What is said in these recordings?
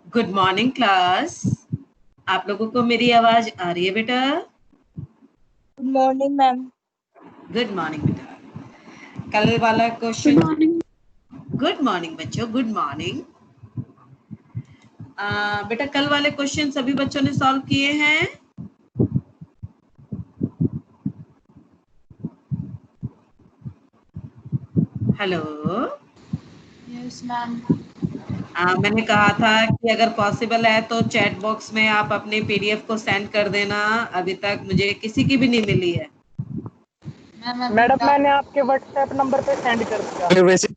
Good morning class. आप लोगों को मेरी आवाज आ रही है बेटा? Good morning ma'am. Good morning बेटा। कल वाला क्वेश्चन। गुड मॉर्निंग बच्चों, गुड मॉर्निंग। बेटा कल वाले क्वेश्चन सभी बच्चों ने सॉल्व किए हैं? हेलो। Yes ma'am. मैंने कहा था कि अगर पॉसिबल है तो चैट बॉक्स में आप अपने पीडीएफ को सेंड कर देना। अभी तक मुझे किसी की भी नहीं मिली है। मैडम मैंने आपके व्हाट्सएप नंबर पे सेंड कर दिया वैसे।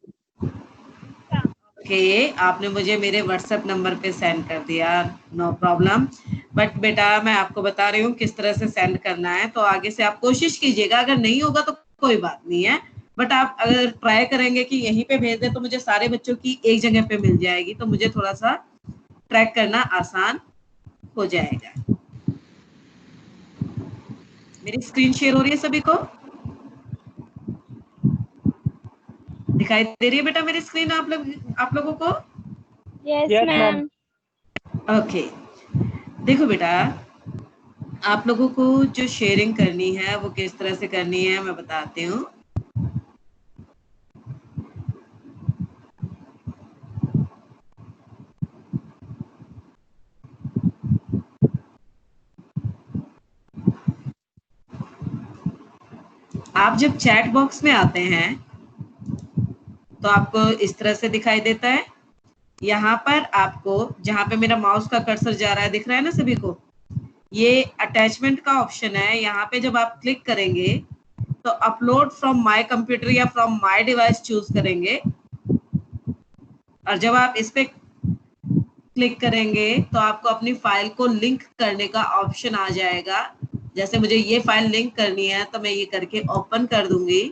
ओके, आपने मुझे मेरे व्हाट्सएप नंबर पे सेंड कर दिया, नो प्रॉब्लम। बट बेटा मैं आपको बता रही हूँ किस तरह से सेंड करना है, तो आगे से आप कोशिश कीजिएगा। अगर नहीं होगा तो कोई बात नहीं है, बट आप अगर ट्राई करेंगे कि यहीं पे भेज दे तो मुझे सारे बच्चों की एक जगह पे मिल जाएगी, तो मुझे थोड़ा सा ट्रैक करना आसान हो जाएगा। मेरी स्क्रीन शेयर हो रही है सभी को? दिखाई दे रही है बेटा मेरी स्क्रीन आप लोगों को? Yes ma'am. ओके, देखो बेटा, आप लोगों को जो शेयरिंग करनी है वो किस तरह से करनी है मैं बताती हूँ। आप जब चैट बॉक्स में आते हैं तो आपको इस तरह से दिखाई देता है। यहाँ पर आपको, जहाँ पे मेरा माउस का कर्सर जा रहा है, दिख रहा है ना सभी को? ये अटैचमेंट का ऑप्शन है। यहाँ पे जब आप क्लिक करेंगे तो अपलोड फ्रॉम माय कंप्यूटर या फ्रॉम माय डिवाइस चूज करेंगे, और जब आप इस पे क्लिक करेंगे तो आपको अपनी फाइल को लिंक करने का ऑप्शन आ जाएगा। जैसे मुझे ये फाइल लिंक करनी है तो मैं ये करके ओपन कर दूंगी।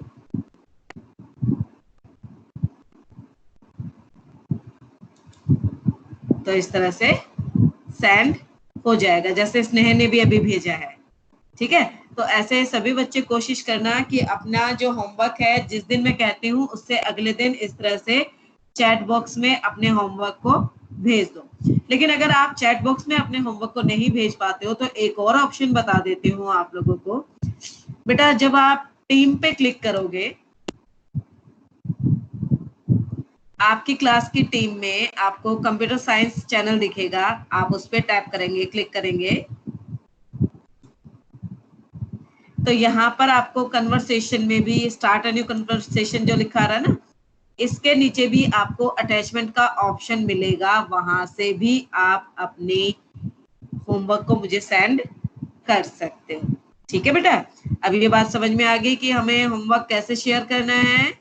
तो इस तरह से सेंड हो जाएगा, जैसे स्नेह ने भी अभी भेजा है। ठीक है, तो ऐसे सभी बच्चे कोशिश करना कि अपना जो होमवर्क है, जिस दिन मैं कहती हूँ उससे अगले दिन इस तरह से चैट बॉक्स में अपने होमवर्क को भेज दो। लेकिन अगर आप चैट बॉक्स में अपने होमवर्क को नहीं भेज पाते हो तो एक और ऑप्शन बता देती हूँ आप लोगों को। बेटा जब आप टीम पे क्लिक करोगे, आपकी क्लास की टीम में आपको कंप्यूटर साइंस चैनल दिखेगा, आप उस पर टैप करेंगे, क्लिक करेंगे, तो यहाँ पर आपको कन्वर्सेशन में भी स्टार्ट अ न्यू कन्वर्सेशन जो लिखा रहा है ना, इसके नीचे भी आपको अटैचमेंट का ऑप्शन मिलेगा। वहां से भी आप अपने होमवर्क को मुझे सेंड कर सकते हो। ठीक है बेटा, अब ये बात समझ में आ गई कि हमें होमवर्क कैसे शेयर करना है।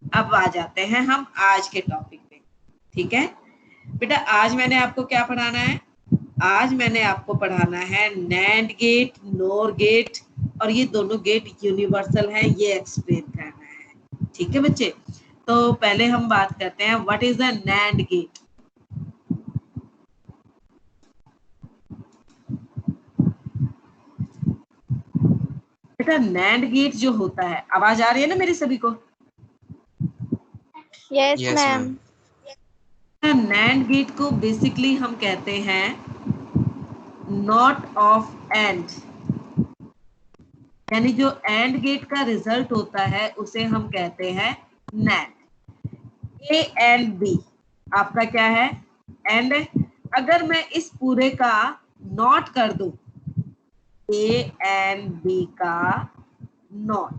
अब आ जाते हैं हम आज के टॉपिक पे। ठीक है बेटा, आज मैंने आपको क्या पढ़ाना है? आज मैंने आपको पढ़ाना है नैंड गेट, नोर गेट, और ये दोनों गेट यूनिवर्सल है, ये एक्सप्लेन करना है। ठीक है बच्चे, तो पहले हम बात करते हैं what is a NAND gate. बेटा नैंड गेट जो होता है, आवाज आ रही है ना मेरी सभी को? Yes ma'am. नैंड गेट को बेसिकली हम कहते हैं नॉट ऑफ एंड, यानी जो एंड गेट का रिजल्ट होता है उसे हम कहते हैं नैंड। ए एंड बी आपका क्या है? एंड। अगर मैं इस पूरे का नॉट कर दूं, ए एंड बी का not,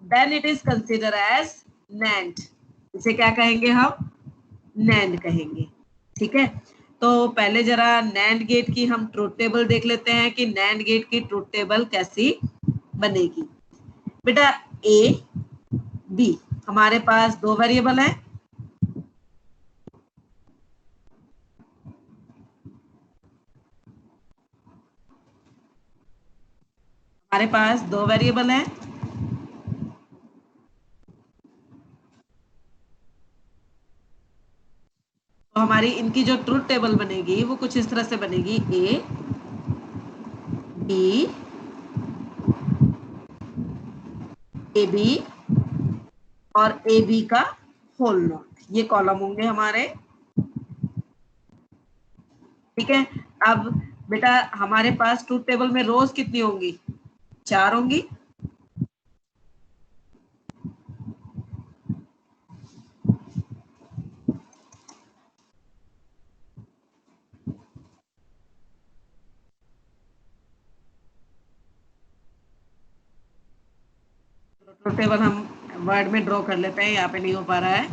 then it is consider as NAND. इसे क्या कहेंगे हम? नैंड कहेंगे। ठीक है, तो पहले जरा नैंड गेट की हम ट्रुथ टेबल देख लेते हैं कि नैंड गेट की ट्रुथ टेबल कैसी बनेगी। बेटा ए बी, हमारे पास दो वेरिएबल है। हमारे पास दो वेरिएबल है, तो हमारी इनकी जो ट्रुथ टेबल बनेगी वो कुछ इस तरह से बनेगी, ए बी, ए बी और ए बी का होल नॉट, ये कॉलम होंगे हमारे। ठीक है। अब बेटा हमारे पास ट्रूथ टेबल में रोज कितनी होंगी? 4 होंगी। ट्रूथ टेबल हम वर्ड में ड्रॉ कर लेते हैं, यहाँ पे नहीं हो पा रहा है।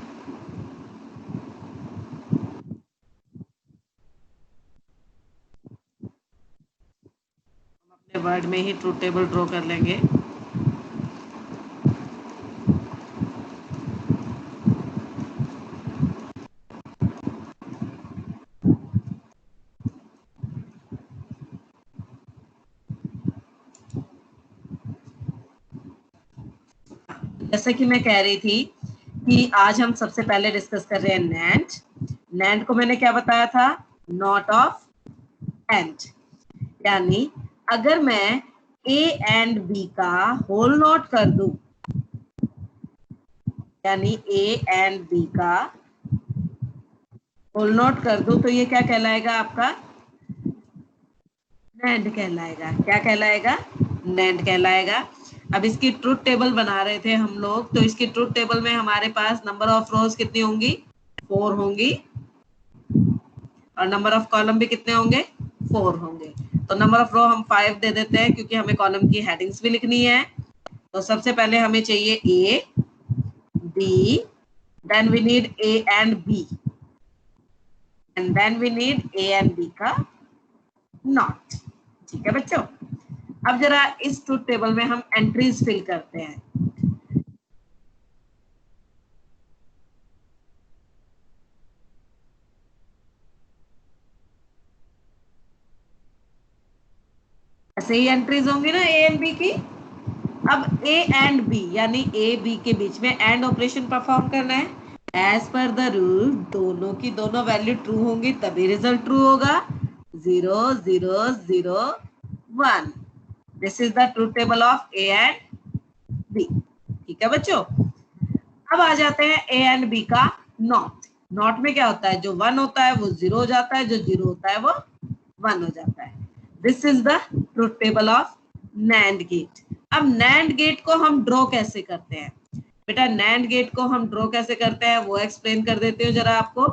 हम अपने वर्ड में ही ट्रूथ टेबल ड्रॉ कर लेंगे। जैसे कि मैं कह रही थी कि आज हम सबसे पहले डिस्कस कर रहे हैं नैंड। नैंड को मैंने क्या बताया था? Not of and. यानी अगर मैं ए एंड बी का होल नॉट कर दूं, यानी ए एंड बी का होल नॉट कर दूं, तो ये क्या कहलाएगा? आपका नैंड कहलाएगा। क्या कहलाएगा? नैंड कहलाएगा। अब इसकी ट्रूथ टेबल बना रहे थे हम लोग, तो इसकी ट्रूथ टेबल में हमारे पास नंबर ऑफ रोज कितनी होंगी? 4 होंगी, और नंबर ऑफ कॉलम भी कितने होंगे? 4 होंगे। तो नंबर ऑफ रो हम 5 दे देते हैं, क्योंकि हमें कॉलम की हेडिंग्स भी लिखनी है। तो सबसे पहले हमें चाहिए A B, then we need A and B, and then we need A and B का नॉट। ठीक है बच्चों। अब जरा इस ट्रूथ टेबल में हम एंट्रीज फिल करते हैं। ऐसे ही एंट्रीज होंगी ना ए एंड बी की। अब ए एंड बी यानी ए बी के बीच में एंड ऑपरेशन परफॉर्म करना है। एज पर द रूल दोनों की दोनों वैल्यू ट्रू होंगी तभी रिजल्ट ट्रू होगा। 0 0 0 1। This is the truth table of A and B. ठीक है बच्चों। अब आ जाते हैं ए एंड बी का नॉट। नॉट में क्या होता है? जो 1 होता है वो 0 हो जाता है, जो 0 होता है वो 1 हो जाता है। This is the truth table of NAND gate. अब नैंड गेट को हम ड्रॉ कैसे करते हैं? बेटा नैंड गेट को हम ड्रॉ कैसे करते हैं वो एक्सप्लेन कर देती हूँ जरा आपको।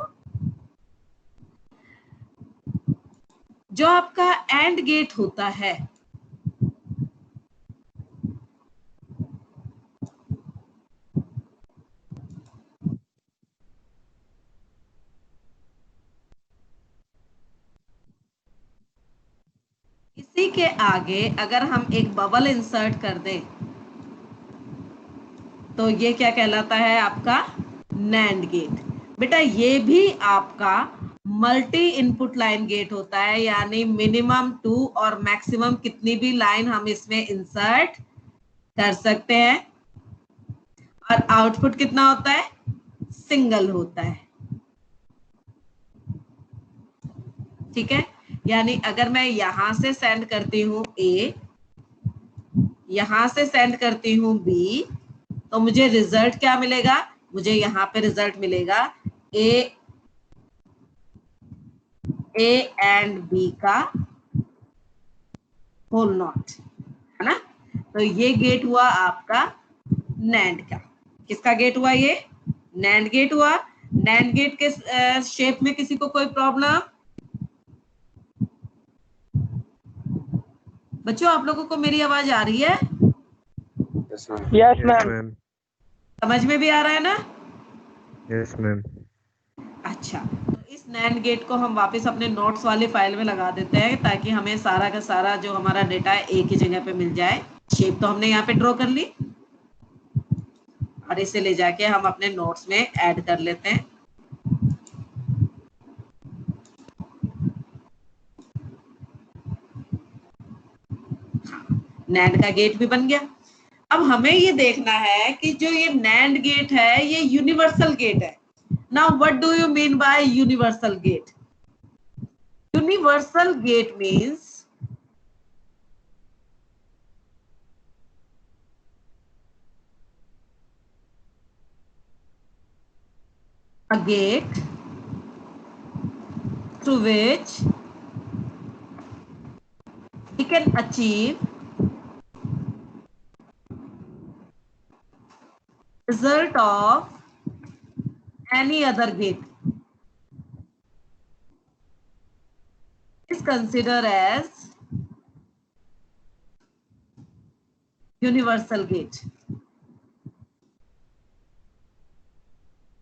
जो आपका एंड गेट होता है, इसी के आगे अगर हम एक बबल इंसर्ट कर दें, तो ये क्या कहलाता है? आपका नैंड गेट। बेटा ये भी आपका मल्टी इनपुट लाइन गेट होता है, यानी मिनिमम 2 और मैक्सिमम कितनी भी लाइन हम इसमें इंसर्ट कर सकते हैं, और आउटपुट कितना होता है? सिंगल होता है। ठीक है। यानी अगर मैं यहां से सेंड करती हूं ए, यहां से सेंड करती हूं बी, तो मुझे रिजल्ट क्या मिलेगा? मुझे यहाँ पे रिजल्ट मिलेगा ए एंड बी का होल नॉट, है ना। तो ये गेट हुआ आपका नैंड का। किसका गेट हुआ? ये नैंड गेट हुआ। नैंड गेट के शेप में किसी को कोई प्रॉब्लम? बच्चों आप लोगों को मेरी आवाज आ रही है? Yes ma'am. समझ में भी आ रहा है ना? Yes ma'am. अच्छा, तो इस नैंड गेट को हम वापस अपने नोट्स वाली फाइल में लगा देते हैं, ताकि हमें सारा का सारा जो हमारा डेटा है एक ही जगह पे मिल जाए। शेप तो हमने यहाँ पे ड्रॉ कर ली, और इसे ले जाके हम अपने नोट्स में ऐड कर लेते हैं। नैंड का गेट भी बन गया। अब हमें ये देखना है कि जो ये नैंड गेट है ये यूनिवर्सल गेट है। Now what do you mean by universal gate? Universal gate means a gate through which can achieve result of any other gate is considered as universal gate.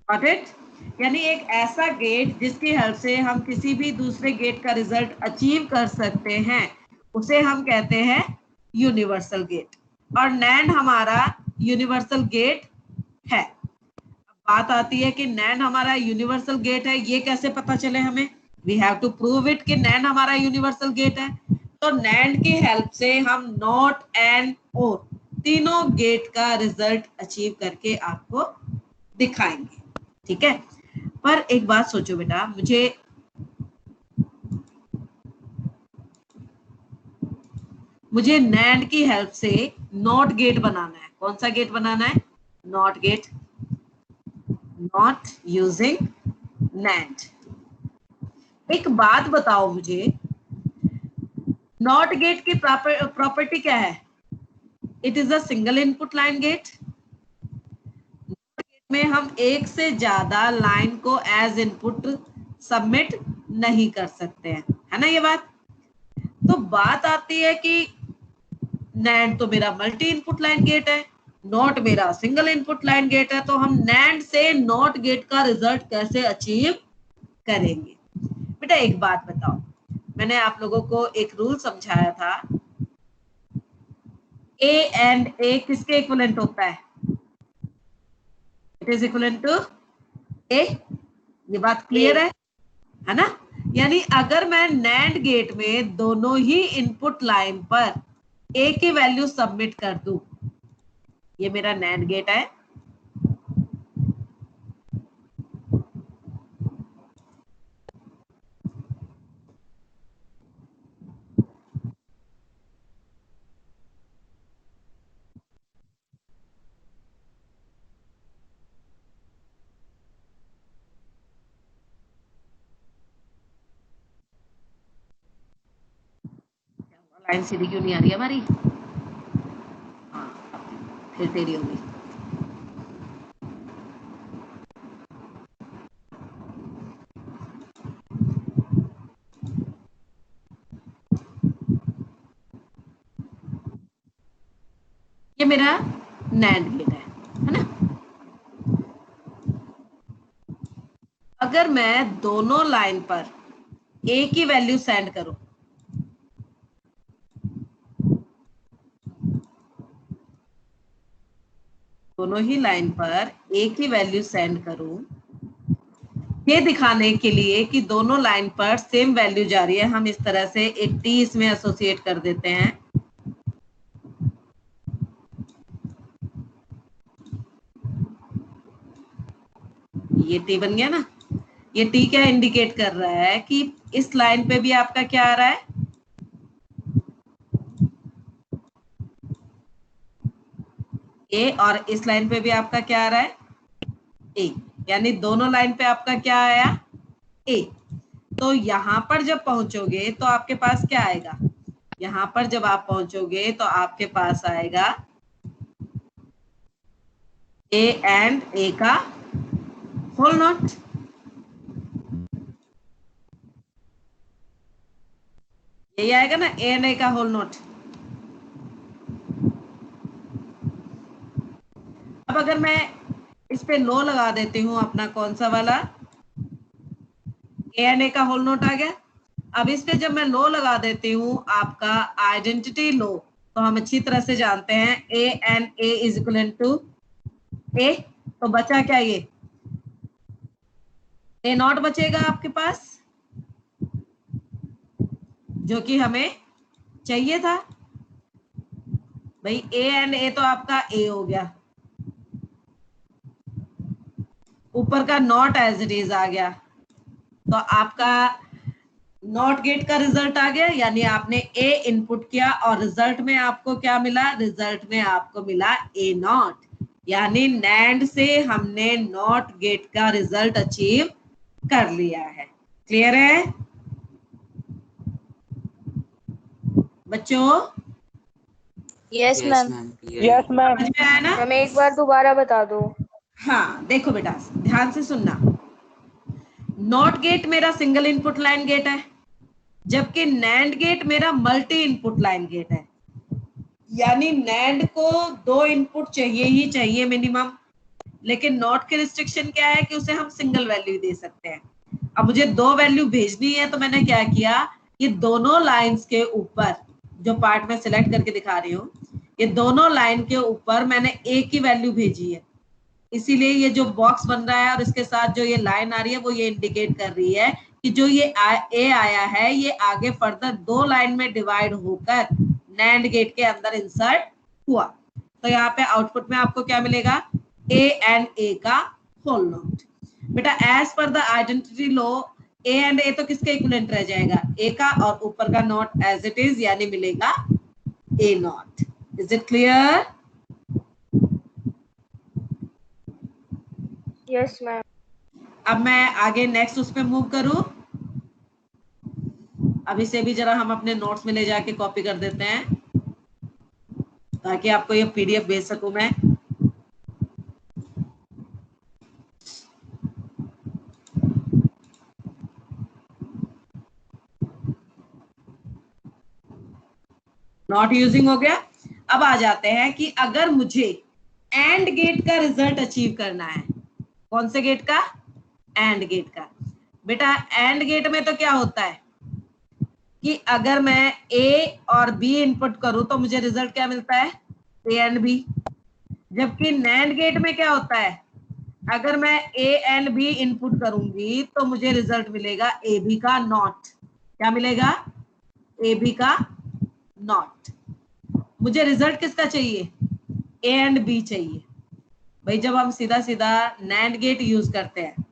Got it? यानी एक ऐसा gate जिसकी help से हम किसी भी दूसरे gate का रिजल्ट अचीव कर सकते हैं, उसे हम कहते हैं यूनिवर्सल गेट। और नैंड हमारा यूनिवर्सल गेट है। अब बात आती है कि नैंड हमारा यूनिवर्सल गेट है, ये कैसे पता चले हमें? We have to prove it कि नैंड हमारा यूनिवर्सल गेट है। तो नैंड की हेल्प से हम नॉट एंड और तीनों गेट का रिजल्ट अचीव करके आपको दिखाएंगे। ठीक है, पर एक बात सोचो बेटा, मुझे नैंड की हेल्प से नॉट गेट बनाना है। कौन सा गेट बनाना है? Not gate, not using NAND. एक बात बताओ मुझे, नॉट गेट की प्रॉपर्टी क्या है? It is a single input line gate. में हम एक से ज्यादा लाइन को एज इनपुट सबमिट नहीं कर सकते हैं, है ना ये बात? तो बात आती है कि नैंड तो मेरा मल्टी इनपुट लाइन गेट है, नॉट मेरा सिंगल इनपुट लाइन गेट है, तो हम नैंड से नॉट गेट का रिजल्ट कैसे अचीव करेंगे? बेटा एक बात बताओ, मैंने आप लोगों को एक रूल समझाया था, ए एंड ए किसके इक्विवेलेंट होता है? इट इज इक्विवेलेंट टू ए। ये बात क्लियर है ना? यानी अगर मैं नैंड गेट में दोनों ही इनपुट लाइन पर ए की वैल्यू सबमिट कर दूं, ये मेरा नैंड गेट है। लाइन सीधी क्यों नहीं आ रही है हमारी? हाँ, फिर तेरी होगी। ये मेरा नैंड गेट है ना? अगर मैं दोनों लाइन पर ए की वैल्यू सेंड करूं, दोनों ही लाइन पर ए की वैल्यू सेंड करूं, ये दिखाने के लिए कि दोनों लाइन पर सेम वैल्यू जा रही है, हम इस तरह से एक टी इसमें एसोसिएट कर देते हैं। ये टी बन गया ना? ये टी क्या इंडिकेट कर रहा है कि इस लाइन पे भी आपका क्या आ रहा है? ए, और इस लाइन पे भी आपका क्या आ रहा है? ए। यानी दोनों लाइन पे आपका क्या आया? ए। तो यहां पर जब पहुंचोगे तो आपके पास क्या आएगा? यहां पर जब आप पहुंचोगे तो आपके पास आएगा ए एंड ए का होल नॉट। यही आएगा ना, ए एंड ए का होल नॉट। अब अगर मैं इस पे लो लगा देती हूँ अपना, कौन सा वाला? ए एंड ए का होल नोट आ गया। अब इस पे जब मैं लो लगा देती हूँ आपका आइडेंटिटी लो, तो हम अच्छी तरह से जानते हैं A and A is equal to A. तो बचा क्या? ये ए नॉट बचेगा आपके पास, जो कि हमें चाहिए था। भाई ए एंड ए तो आपका ए हो गया, ऊपर का नॉट एज इट इज आ गया, तो आपका नॉट गेट का रिजल्ट आ गया। यानी आपने ए इनपुट किया और रिजल्ट में आपको क्या मिला? रिजल्ट में आपको मिला ए नॉट। यानी नैंड से हमने नॉट गेट का रिजल्ट अचीव कर लिया है। क्लियर है? बच्चों यस मैम। Yes ma'am. समझ में आया ना? मैम एक बार दोबारा बता दो। हाँ देखो बेटा, ध्यान से सुनना। नॉट गेट मेरा सिंगल इनपुट लाइन गेट है, जबकि नैंड गेट मेरा मल्टी इनपुट लाइन गेट है। यानी नैंड को 2 इनपुट चाहिए ही चाहिए मिनिमम, लेकिन नॉट के रिस्ट्रिक्शन क्या है कि उसे हम सिंगल वैल्यू दे सकते हैं। अब मुझे 2 वैल्यू भेजनी है, तो मैंने क्या किया, ये दोनों लाइंस के ऊपर, जो पार्ट में सिलेक्ट करके दिखा रही हूँ, ये दोनों लाइन के ऊपर मैंने एक ही वैल्यू भेजी है। इसीलिए ये जो बॉक्स बन रहा है और इसके साथ जो ये लाइन आ रही है, वो ये इंडिकेट कर रही है कि जो ये ए आया है, ये आगे फर्दर 2 लाइन में डिवाइड होकर नैंड गेट के अंदर इंसर्ट हुआ। तो यहाँ पे आउटपुट में आपको क्या मिलेगा, ए एंड ए का होल नॉट। बेटा एज पर the identity law A and A तो किसके इक्विवेलेंट रह जाएगा, ए का, और ऊपर का नॉट एज इट इज, यानी मिलेगा A not. Is it clear? Yes ma'am. अब मैं आगे नेक्स्ट उस पे मूव करूं। अभी से भी जरा हम अपने नोट्स में ले जाके कॉपी कर देते हैं, ताकि आपको ये पीडीएफ भेज सकूं मैं। नॉट यूजिंग हो गया। अब आ जाते हैं कि अगर मुझे एंड गेट का रिजल्ट अचीव करना है, कौन से गेट का, एंड गेट का। बेटा एंड गेट में तो क्या होता है कि अगर मैं ए और बी इनपुट करूं तो मुझे रिजल्ट क्या मिलता है, ए एंड बी। जबकि नैंड गेट में क्या होता है, अगर मैं ए एंड बी इनपुट करूंगी तो मुझे रिजल्ट मिलेगा ए बी का नॉट। क्या मिलेगा, ए बी का नॉट। मुझे रिजल्ट किसका चाहिए, ए एंड बी चाहिए। भाई जब हम सीधा सीधा नैंड गेट यूज करते हैं,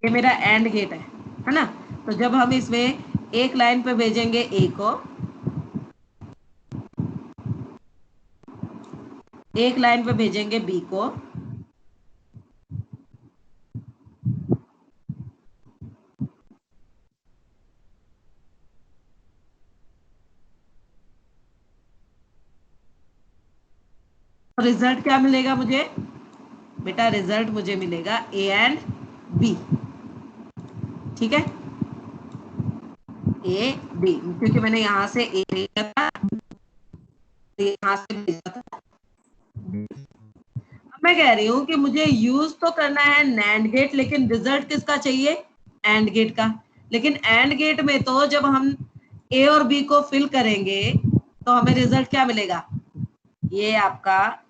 ये मेरा एंड गेट है ना। तो जब हम इसमें एक लाइन पे भेजेंगे ए को, एक लाइन पे भेजेंगे बी को, तो रिजल्ट क्या मिलेगा मुझे, बेटा रिजल्ट मुझे मिलेगा ए एंड बी। ठीक है, ए बी, क्योंकि मैंने यहां से ए लिया था, यहां से भेजा था। अब मैं कह रही हूं कि मुझे यूज तो करना है नैंड गेट, लेकिन रिजल्ट किसका चाहिए, एंड गेट का। लेकिन एंड गेट में तो जब हम ए और बी को फिल करेंगे तो हमें रिजल्ट क्या मिलेगा, ये आपका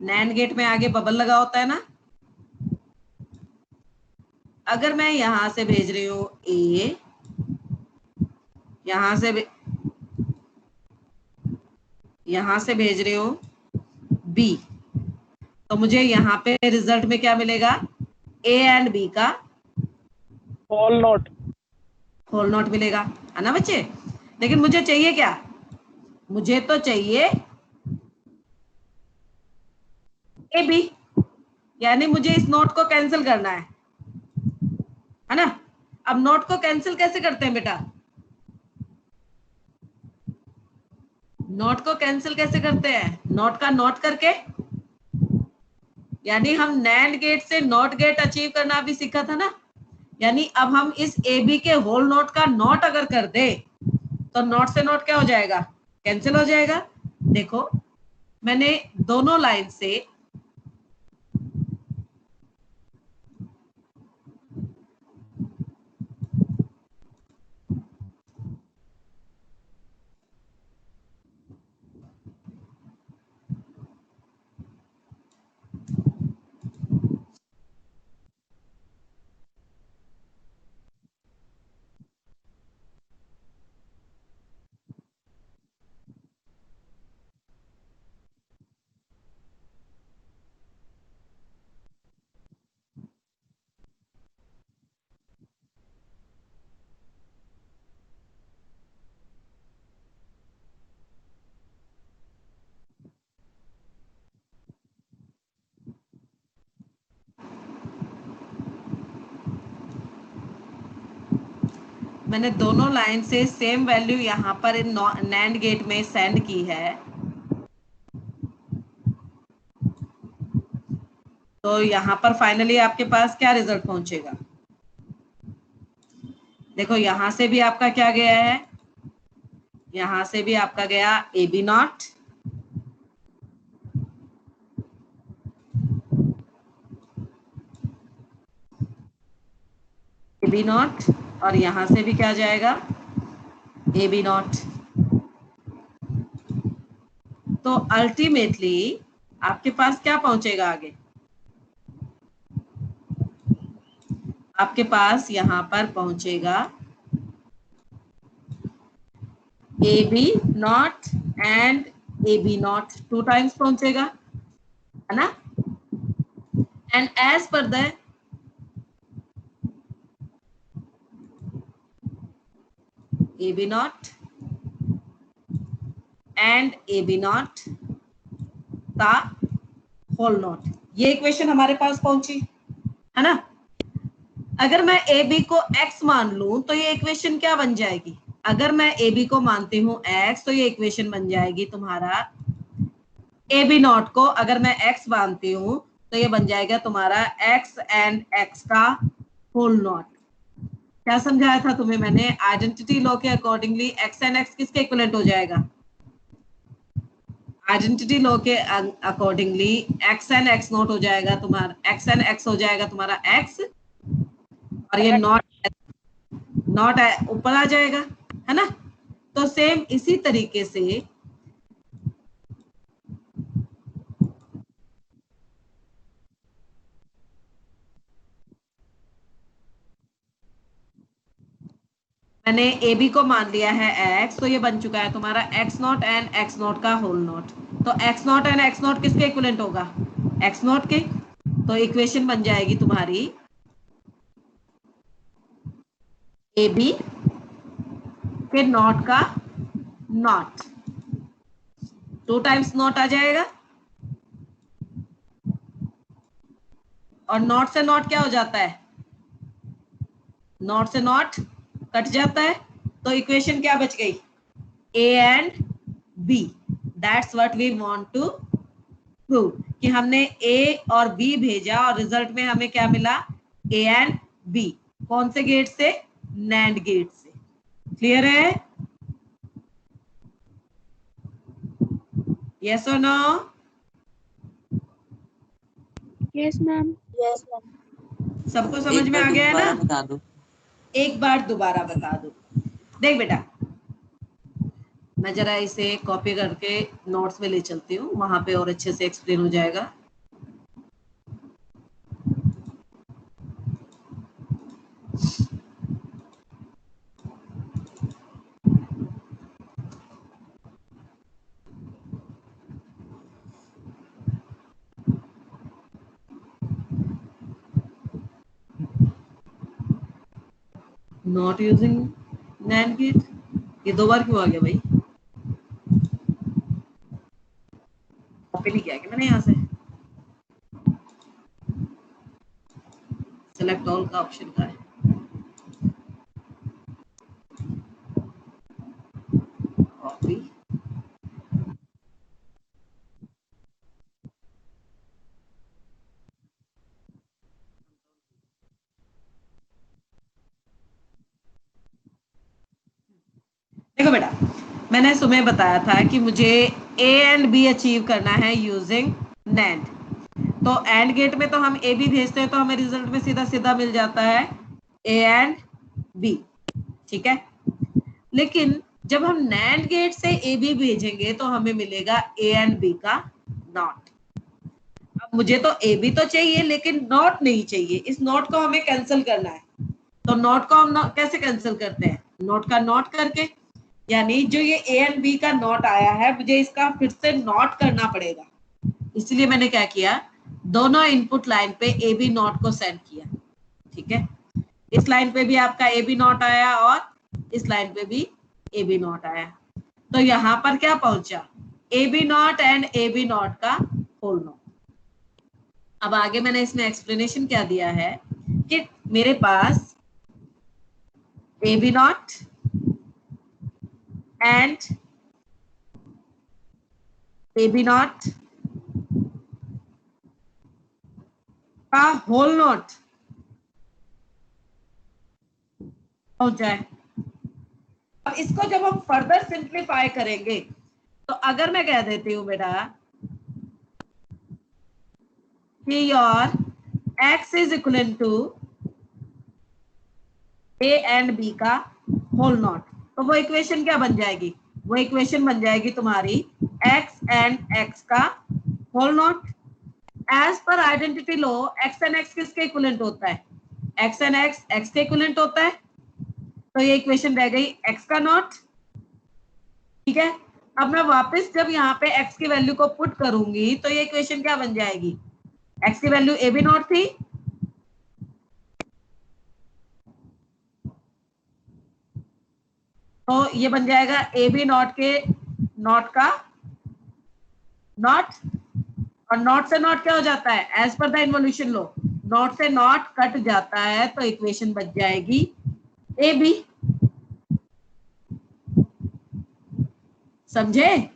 नैंड गेट में आगे बबल लगा होता है ना। अगर मैं यहां से भेज रही हूं ए, यहां से भेज रही हूं बी, तो मुझे यहाँ पे रिजल्ट में क्या मिलेगा, ए एंड बी का होल नॉट। होल नॉट मिलेगा, है ना बच्चे। लेकिन मुझे चाहिए क्या, मुझे तो चाहिए ए बी, यानी मुझे इस नोट को कैंसिल करना है ना। अब नोट को कैंसिल कैसे करते हैं बेटा, नोट को कैंसिल कैसे करते हैं, नोट का नोट करके। यानी हम नैंड गेट से नॉट गेट अचीव करना भी सीखा था ना। यानी अब हम इस ए बी के होल नोट का नॉट अगर कर दे तो नॉट से नॉट क्या हो जाएगा, कैंसिल हो जाएगा। देखो मैंने दोनों लाइन से मैंने दोनों लाइन से सेम वैल्यू यहाँ पर इन नैंड गेट में सेंड की है, तो यहाँ पर फाइनली आपके पास क्या रिजल्ट पहुंचेगा? देखो यहाँ से भी आपका क्या गया है, यहाँ से भी आपका गया AB नॉट, AB नॉट, और यहाँ से भी क्या जाएगा, AB नॉट। तो अल्टीमेटली आपके पास क्या पहुंचेगा आगे? आपके पास यहाँ पर पहुंचेगा AB not and AB not 2 times पहुंचेगा, है ना? एंड एज पर the AB not and AB not का होल नॉट, ये इक्वेशन हमारे पास पहुंची, है ना? अगर मैं AB को x मान लूं तो ये इक्वेशन क्या बन जाएगी? अगर मैं AB को मानती हूं x तो ये इक्वेशन बन जाएगी तुम्हारा AB नॉट को अगर मैं x मानती हूं तो ये बन जाएगा तुम्हारा x एंड x का होल नॉट। क्या समझाया था तुम्हें मैंने? आइडेंटिटी लॉ के अकॉर्डिंगली x एंड x किसके इक्विवेलेंट हो जाएगा? आइडेंटिटी लॉ के accordingly x and x not हो जाएगा तुम्हारा, x एंड x हो जाएगा तुम्हारा x, और ये नॉट ऊपर आ जाएगा, है ना? तो सेम इसी तरीके से मैंने AB को मान लिया है x, तो ये बन चुका है तुम्हारा x not and x not का होल नॉट। तो x not and x not किसके इक्विवेलेंट होगा? x नॉट के। तो इक्वेशन बन जाएगी तुम्हारी AB के नॉट का नॉट, 2 टाइम्स नॉट आ जाएगा, और नॉट से नॉट क्या हो जाता है? नॉट से नॉट कट जाता है, तो इक्वेशन क्या बच गई? A and B। That's what we want to prove, कि हमने A और B भेजा और रिजल्ट में हमें क्या मिला? A and B। कौन से गेट से? नैंड गेट से। क्लियर है? यस और no? Yes ma'am. Yes ma'am. सबको समझ में आ गया है ना? बता दो। एक बार दोबारा बता दो। देख बेटा, मैं जरा इसे कॉपी करके नोट्स में ले चलती हूँ, वहां पे और अच्छे से एक्सप्लेन हो जाएगा। नॉट यूजिंग नैंड गेट, ये 2 बार क्यों आ गया भाई? कॉपी नहीं किया क्या मैंने? यहाँ से सेलेक्ट ऑल का ऑप्शन का है, कॉपी। देखो बेटा, मैंने तुम्हें बताया था कि मुझे A एंड B अचीव करना है यूजिंग नैंड। तो एंड गेट में तो हम AB भेजते हैं तो हमें रिजल्ट में सीधा सीधा मिल जाता है A एंड B, ठीक है? लेकिन जब हम नैंड गेट से AB भेजेंगे तो हमें मिलेगा A एंड B का नॉट। अब मुझे तो AB तो चाहिए लेकिन नॉट नहीं चाहिए, इस नॉट को हमें कैंसिल करना है। तो नॉट को हम कैसे कैंसिल करते हैं? नॉट का नॉट करके, यानी जो ये A एंड B का नॉट आया है मुझे इसका फिर से नॉट करना पड़ेगा। इसलिए मैंने क्या किया, दोनों इनपुट लाइन पे AB नॉट को सेंड किया, ठीक है? इस लाइन पे भी आपका AB नॉट आया और इस लाइन पे भी AB नॉट आया। तो यहाँ पर क्या पहुंचा? AB not and AB not का होल नॉट। अब आगे मैंने इसमें एक्सप्लेनेशन क्या दिया है कि मेरे पास AB naught and AB naught का होल नॉट हो जाए। अब इसको जब हम फर्दर सिंप्लीफाई करेंगे तो अगर मैं कह देती हूं बेटा कि your x is equal to a and b का होल नॉट, तो वो इक्वेशन क्या बन जाएगी? वो इक्वेशन बन जाएगी तुम्हारी x एंड x का होल नॉट। एज पर identity law x and x किसके इक्विवेलेंट होता है? x एंड x x के इक्विवेलेंट होता है, तो ये इक्वेशन रह गई x का नॉट। ठीक है, अब मैं वापस जब यहाँ पे x की वैल्यू को पुट करूंगी तो ये इक्वेशन क्या बन जाएगी? x की वैल्यू a b नॉट थी, तो ये बन जाएगा ए बी नॉट के नॉट का नॉट, और नॉट से नॉट क्या हो जाता है? एज पर द इन्वोल्यूशन लो नॉट से नॉट कट जाता है, तो इक्वेशन बच जाएगी ए बी। समझे?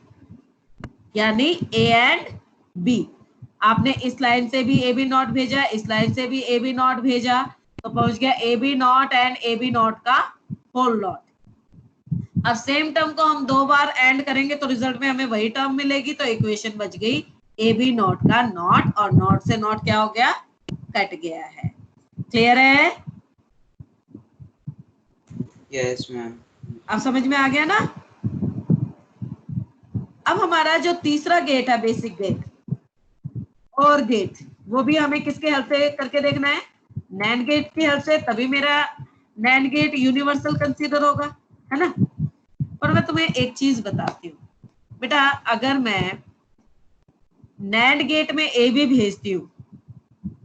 यानी ए एंड बी। आपने इस लाइन से भी ए बी नॉट भेजा, इस लाइन से भी ए बी नॉट भेजा, तो पहुंच गया A B not and A B not का होल नॉट। अब सेम टर्म को हम दो बार एंड करेंगे तो रिजल्ट में हमें वही टर्म मिलेगी, तो इक्वेशन बच गई ए बी नॉट का नॉट, और नॉट से नॉट क्या हो गया? कट गया है। क्लियर है? Yes ma'am. अब समझ में आ गया ना? अब हमारा जो तीसरा गेट है बेसिक गेट और गेट, वो भी हमें किसके हेल्प से करके देखना है? नैंड गेट की हेल्प से, तभी मेरा नैंड गेट यूनिवर्सल कंसीडर होगा, है ना? और मैं तुम्हें एक चीज बताती हूँ बेटा, अगर मैं नैंड गेट में ए बी भेजती हूँ,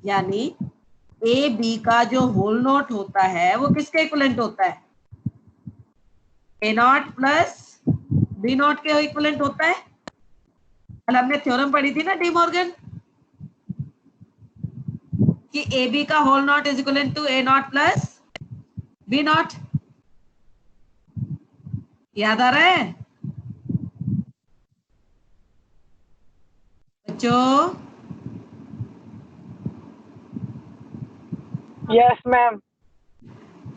यानी ए बी का जो होल नॉट होता है वो किसके इक्विवेलेंट होता है? ए नॉट प्लस बी नॉट के इक्विवेलेंट होता है। कल हमने थ्योरम पढ़ी थी ना डी मॉर्गन कि ए बी का whole not is equal to A not plus B not. याद आ रहा है बच्चों? Yes ma'am.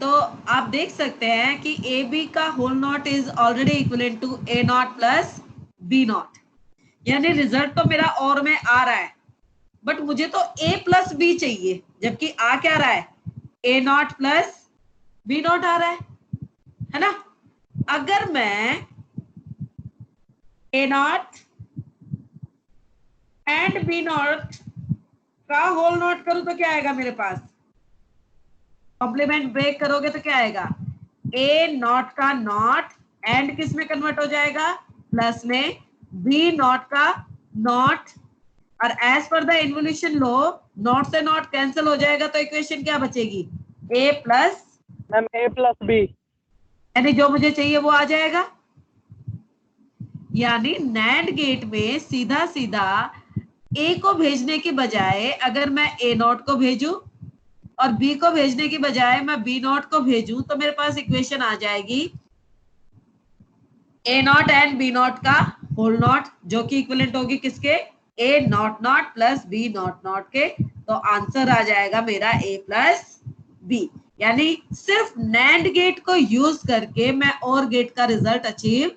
तो आप देख सकते हैं कि ए बी का whole not is already equivalent to A not plus B not, यानी रिजल्ट तो मेरा और में आ रहा है, बट मुझे तो ए प्लस बी चाहिए, जबकि आ क्या रहा है? ए नॉट प्लस बी नॉट आ रहा है ना? अगर मैं ए नॉट एंड बी नॉट का होल नॉट करूं तो क्या आएगा मेरे पास? कॉम्प्लीमेंट ब्रेक करोगे तो क्या आएगा? ए नॉट का नॉट एंड किस में कन्वर्ट हो जाएगा? प्लस में बी नॉट का नॉट, और एज पर द इन्वोल्यूशन लो नॉट से नॉट कैंसिल हो जाएगा, तो इक्वेशन क्या बचेगी? A plus ma'am A plus B, यानी जो मुझे चाहिए वो आ जाएगा। यानी नैंड गेट में सीधा सीधा ए को भेजने की बजाय अगर मैं ए नॉट को भेजूं और बी को भेजने की बजाय मैं बी नॉट को भेजूं, तो मेरे पास इक्वेशन आ जाएगी A not and B not का होल नॉट, जो कि इक्विवेलेंट होगी किसके? A not not plus B not not के। तो आंसर आ जाएगा मेरा ए प्लस बी। यानी सिर्फ नैंड गेट को यूज करके मैं और गेट का रिजल्ट अचीव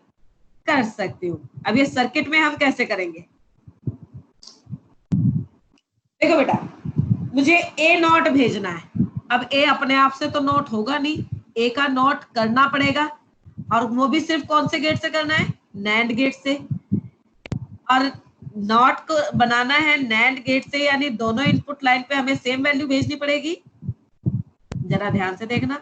कर सकती हूँ। अब ये सर्किट में हम कैसे करेंगे? देखो बेटा, मुझे ए नॉट भेजना है। अब ए अपने आप से तो नोट होगा नहीं, ए का नोट करना पड़ेगा, और वो भी सिर्फ कौन से गेट से करना है? नैंड गेट से। और नॉट को बनाना है नैंड गेट से, यानी दोनों इनपुट लाइन पे हमें सेम वैल्यू भेजनी पड़ेगी। जरा ध्यान से देखना।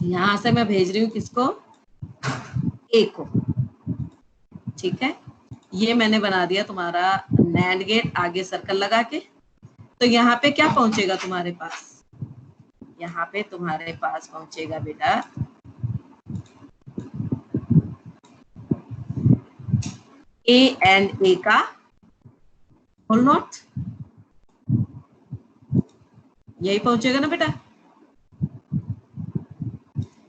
यहां से मैं भेज रही हूँ किसको, ए को, ठीक है। ये मैंने बना दिया तुम्हारा नैंड गेट, आगे सर्कल लगा के। तो यहाँ पे क्या पहुंचेगा तुम्हारे पास, यहाँ पे तुम्हारे पास पहुंचेगा बेटा ए एंड ए का होल नॉट, यही पहुंचेगा ना बेटा।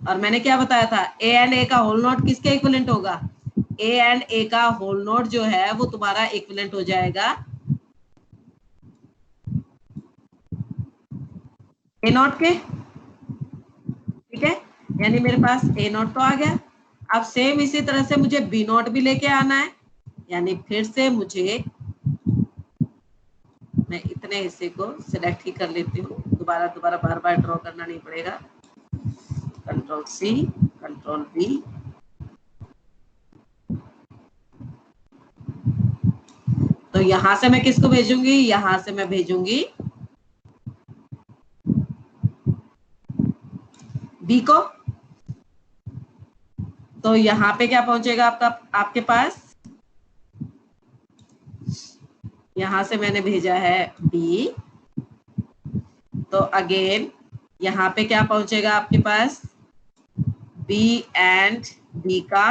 और मैंने क्या बताया था, ए एंड ए का होल नॉट किसके इक्विवेलेंट होगा, ए एंड ए का होल नॉट जो है वो तुम्हारा इक्विवेलेंट हो जाएगा ए नॉट के, ठीक है। यानी मेरे पास ए नॉट तो आ गया। अब सेम इसी तरह से मुझे बी नॉट भी लेके आना है, यानी फिर से मुझे, मैं इतने हिस्से को सिलेक्ट ही कर लेती हूँ, दोबारा बार बार ड्रॉ करना नहीं पड़ेगा। कंट्रोल सी, कंट्रोल बी, तो यहां से मैं किसको भेजूंगी, यहां से मैं भेजूंगी बी को। तो यहाँ पे क्या पहुंचेगा आपका, आपके पास, यहां से मैंने भेजा है बी, तो अगेन यहाँ पे क्या पहुंचेगा आपके पास, बी एंड बी का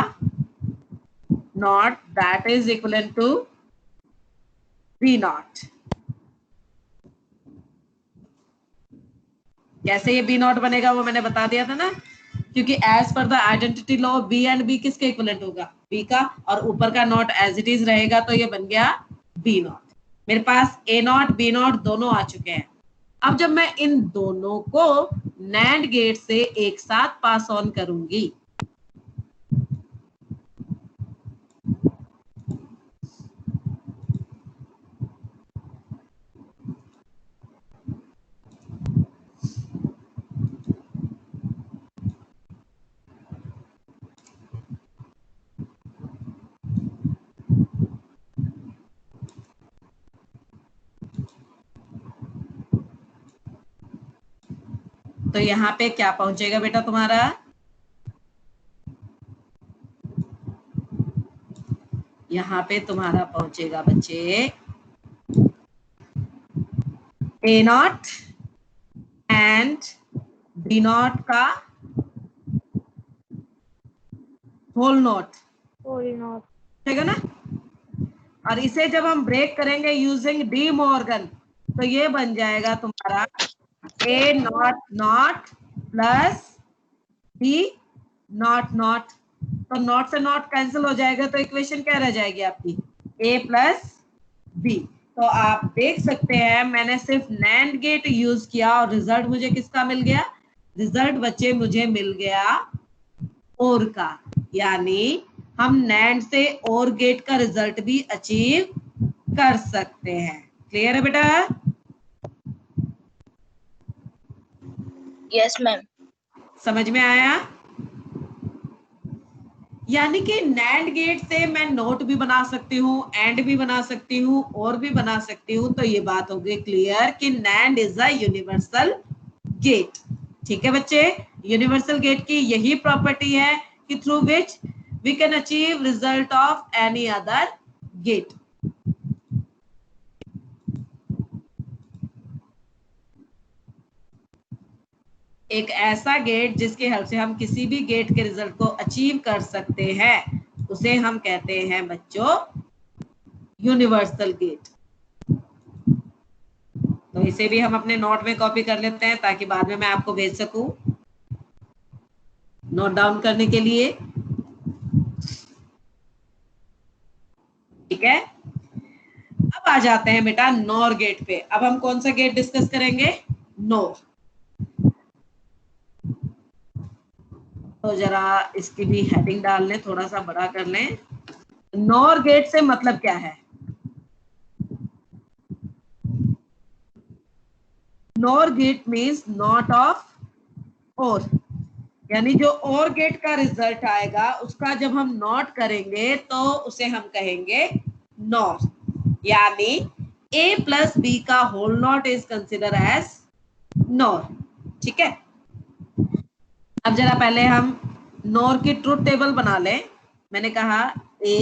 not, that is equivalent to B not. कैसे ये बी नॉट बनेगा वो मैंने बता दिया था ना, क्योंकि एज पर the identity law B and B किसके इक्विवेलेंट होगा, बी का, और ऊपर का नॉट एज इट इज रहेगा, तो ये बन गया बी नॉट। मेरे पास ए नॉट बी नॉट दोनों आ चुके हैं। अब जब मैं इन दोनों को नैंड गेट से एक साथ पास ऑन करूंगी, तो यहाँ पे क्या पहुंचेगा बेटा तुम्हारा, यहाँ पे तुम्हारा पहुंचेगा बच्चे ए नॉट एंड बी नॉट का होल नॉट, ठीक है ना। और इसे जब हम ब्रेक करेंगे यूजिंग डी मॉर्गन, तो ये बन जाएगा तुम्हारा A not not plus B not not. तो नॉट से नॉट कैंसिल हो जाएगा, तो इक्वेशन क्या रह जाएगी आपकी, ए प्लस बी। तो आप देख सकते हैं मैंने सिर्फ नैंड गेट यूज किया और रिजल्ट मुझे किसका मिल गया, रिजल्ट बच्चे मुझे मिल गया और का। यानी हम नैंड से और गेट का रिजल्ट भी अचीव कर सकते हैं। क्लियर है बेटा? Yes ma'am. समझ में आया? यानी कि नैंड गेट से मैं नोट भी बना सकती हूँ, एंड भी बना सकती हूँ, और भी बना सकती हूँ। तो ये बात हो गई क्लियर कि NAND is a universal gate. ठीक है बच्चे, यूनिवर्सल गेट की यही प्रॉपर्टी है कि through which we can achieve result of any other gate. एक ऐसा गेट जिसके हेल्प से हम किसी भी गेट के रिजल्ट को अचीव कर सकते हैं, उसे हम कहते हैं बच्चों यूनिवर्सल गेट। तो इसे भी हम अपने नोट में कॉपी कर लेते हैं ताकि बाद में मैं आपको भेज सकूं नोट डाउन करने के लिए। ठीक है, अब आ जाते हैं बेटा नॉर गेट पे। अब हम कौन सा गेट डिस्कस करेंगे, नॉर। तो जरा इसकी भी हेडिंग डाल लें, थोड़ा सा बड़ा कर लें। नॉर गेट से मतलब क्या है, NOR gate means not of OR, यानी जो और गेट का रिजल्ट आएगा उसका जब हम नॉट करेंगे तो उसे हम कहेंगे नॉर। यानी a प्लस बी का whole not is consider as NOR. ठीक है, अब जरा पहले हम नॉर की ट्रूथ टेबल बना लें। मैंने कहा a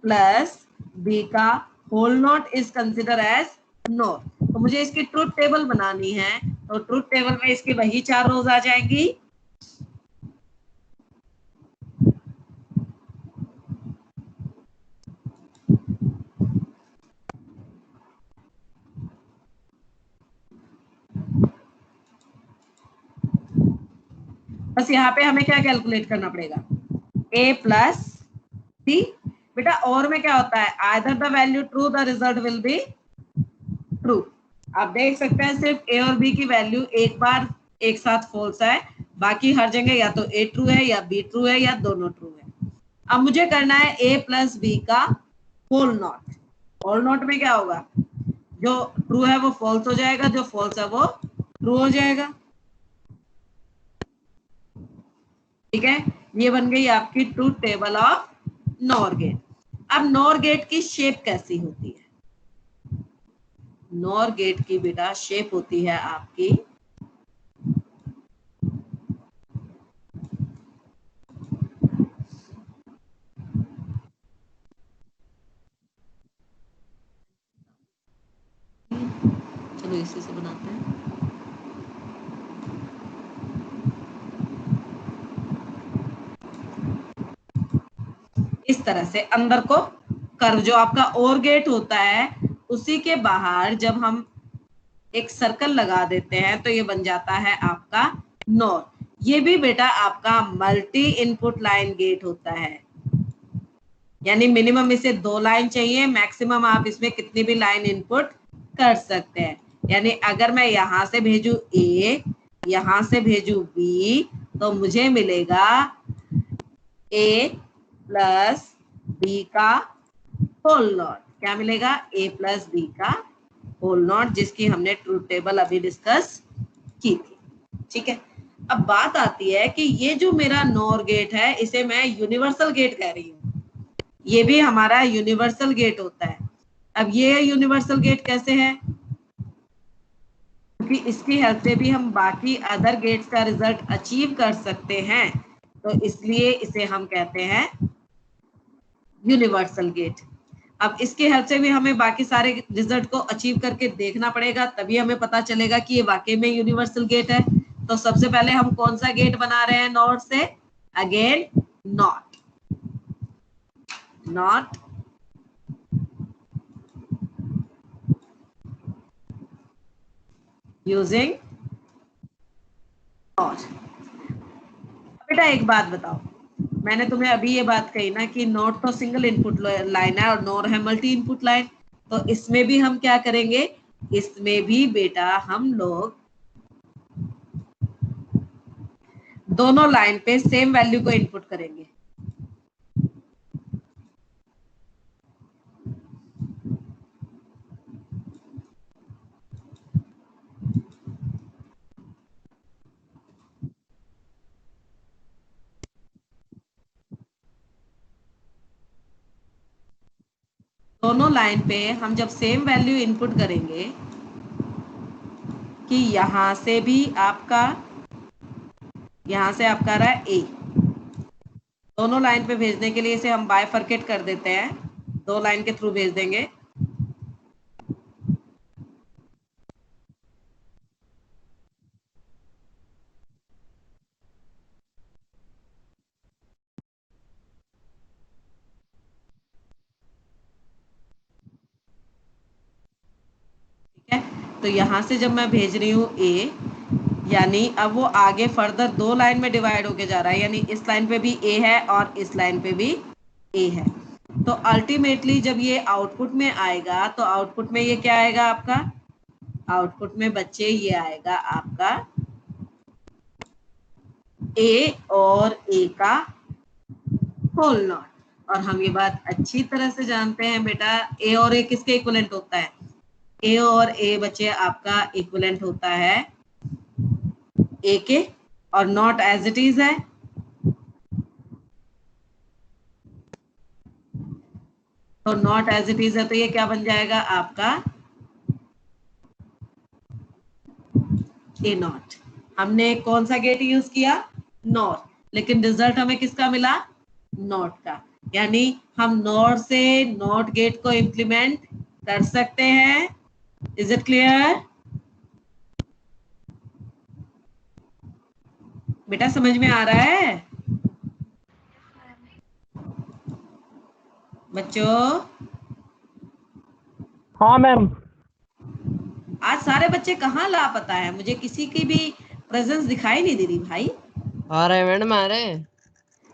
प्लस b का whole not is consider as NOR, तो मुझे इसकी ट्रूथ टेबल बनानी है। तो ट्रूथ टेबल में इसकी वही 4 रोज आ जाएंगी। बस यहाँ पे हमें क्या कैलकुलेट करना पड़ेगा, a प्लस b। बेटा और में क्या होता है, either the value true the result will be true. आप देख सकते हैं सिर्फ a और b की वैल्यू एक बार एक साथ फॉल्स है, बाकी हर जगह या तो a ट्रू है या b ट्रू है या दोनों ट्रू है। अब मुझे करना है a प्लस b का होल नॉट। होल नॉट में क्या होगा, जो ट्रू है वो फॉल्स हो जाएगा, जो फॉल्स है वो ट्रू हो जाएगा। ठीक है, ये बन गई आपकी truth table of NOR gate. अब नॉर गेट की शेप कैसी होती है, नॉर गेट की बेटा शेप होती है आपकी चलो इसी से बनाते हैं। इस तरह से अंदर को कर्व, जो आपका और गेट होता है उसी के बाहर जब हम एक सर्कल लगा देते हैं तो ये बन जाता है आपका नॉर। ये भी बेटा आपका मल्टी इनपुट लाइन गेट होता है, यानी मिनिमम इसे 2 लाइन चाहिए, मैक्सिमम आप इसमें कितनी भी लाइन इनपुट कर सकते हैं। यानी अगर मैं यहां से भेजू a, यहां से भेजू b, तो मुझे मिलेगा a प्लस b का होल नॉट। क्या मिलेगा, a प्लस b का होल नॉट, जिसकी हमने ट्रूथ टेबल अभी डिस्कस की थी। ठीक है, अब बात आती है कि ये जो मेरा नॉर गेट है इसे मैं यूनिवर्सल गेट कह रही हूँ, ये भी हमारा यूनिवर्सल गेट होता है। अब ये यूनिवर्सल गेट कैसे है, क्योंकि इसकी हेल्प से भी हम बाकी अदर गेट्स का रिजल्ट अचीव कर सकते हैं, तो इसलिए इसे हम कहते हैं यूनिवर्सल गेट। अब इसके हेल्प से भी हमें बाकी सारे रिजल्ट को अचीव करके देखना पड़ेगा, तभी हमें पता चलेगा कि ये वाकई में यूनिवर्सल गेट है। तो सबसे पहले हम कौन सा गेट बना रहे हैं नॉट से, again not, not using not. बेटा एक बात बताओ, मैंने तुम्हें अभी ये बात कही ना कि नॉट तो सिंगल इनपुट लाइन है और नॉर है मल्टी इनपुट लाइन, तो इसमें भी हम क्या करेंगे, इसमें भी बेटा हम लोग दोनों लाइन पे सेम वैल्यू को इनपुट करेंगे। दोनों लाइन पे हम जब सेम वैल्यू इनपुट करेंगे कि यहां से भी आपका, यहां से आपका आ रहा है ए, दोनों लाइन पे भेजने के लिए इसे हम बायफरकेट कर देते हैं, 2 लाइन के थ्रू भेज देंगे। ठीक है, तो यहां से जब मैं भेज रही हूँ ए, यानी अब वो आगे फर्दर 2 लाइन में डिवाइड होके जा रहा है, यानी इस लाइन पे भी ए है और इस लाइन पे भी ए है। तो अल्टीमेटली जब ये आउटपुट में आएगा तो आउटपुट में ये क्या आएगा आपका, आउटपुट में बच्चे ये आएगा आपका ए और ए का होल नॉट। और हम ये बात अच्छी तरह से जानते हैं बेटा, ए और ए किसके इक्विवेलेंट होता है, ए और ए बच्चे आपका इक्विवेलेंट होता है ए के, और नॉट एज इट इज है। तो नॉट एज इट इज है, तो ये क्या बन जाएगा आपका ए नॉट। हमने कौन सा गेट यूज किया? नॉर, लेकिन रिजल्ट हमें किसका मिला? नॉट का। यानी हम नॉर से नॉट गेट को इम्प्लीमेंट कर सकते हैं। Is it clear? बेटा समझ में आ रहा है बच्चों? हाँ मैम। आज सारे बच्चे कहाँ लापता है, मुझे किसी की भी प्रेजेंस दिखाई नहीं दे रही भाई। आ रहे मैडम आ रहे।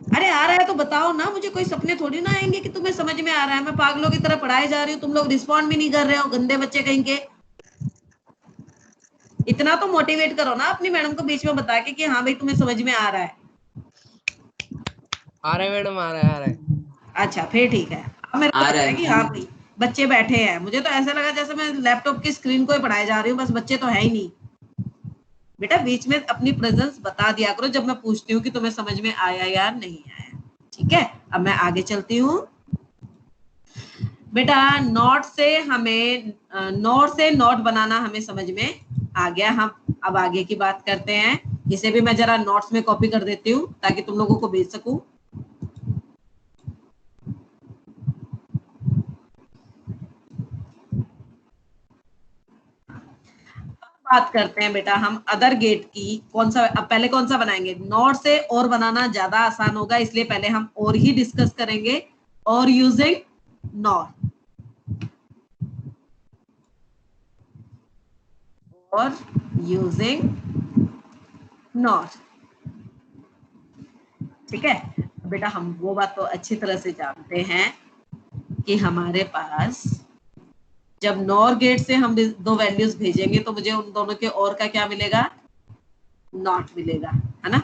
अरे आ रहा है तो बताओ ना, मुझे कोई सपने थोड़ी ना आएंगे कि तुम्हें समझ में आ रहा है। मैं पागलों की तरह पढ़ाई जा रही हूँ, तुम लोग रिस्पॉन्ड भी नहीं कर रहे हो, गंदे बच्चे कहीं के। इतना तो मोटिवेट करो ना अपनी मैडम को बीच में बता के कि हाँ भाई तुम्हें समझ में आ रहा है। आ रहे मैडम आ रहे। अच्छा फिर ठीक है। अब मेरे को आ लग रहा रहा है है कि मैम। हाँ भाई बच्चे बैठे हैं। मुझे तो ऐसा लगा जैसे मैं लैपटॉप की स्क्रीन को ही पढ़ाई जा रही हूँ, बस बच्चे तो है ही नहीं। बेटा बीच में अपनी प्रेजेंस बता दिया करो जब मैं पूछती हूँ कि तुम्हें समझ में आया या नहीं आया। ठीक है, अब मैं आगे चलती हूँ। बेटा नॉट से हमें नॉट से नॉट बनाना हमें समझ में आ गया। हम अब आगे की बात करते हैं। इसे भी मैं जरा नोट्स में कॉपी कर देती हूँ ताकि तुम लोगों को भेज सकूं। बात करते हैं बेटा हम अदर गेट की। कौन सा, अब पहले कौन सा बनाएंगे? नॉट से और बनाना ज्यादा आसान होगा, इसलिए पहले हम और ही डिस्कस करेंगे। और यूजिंग नॉट, और यूजिंग नॉट। ठीक है बेटा, हम वो बात तो अच्छी तरह से जानते हैं कि हमारे पास जब नॉर गेट से हम दो वैल्यूज भेजेंगे तो मुझे उन दोनों के और का क्या मिलेगा? नॉट मिलेगा, है ना।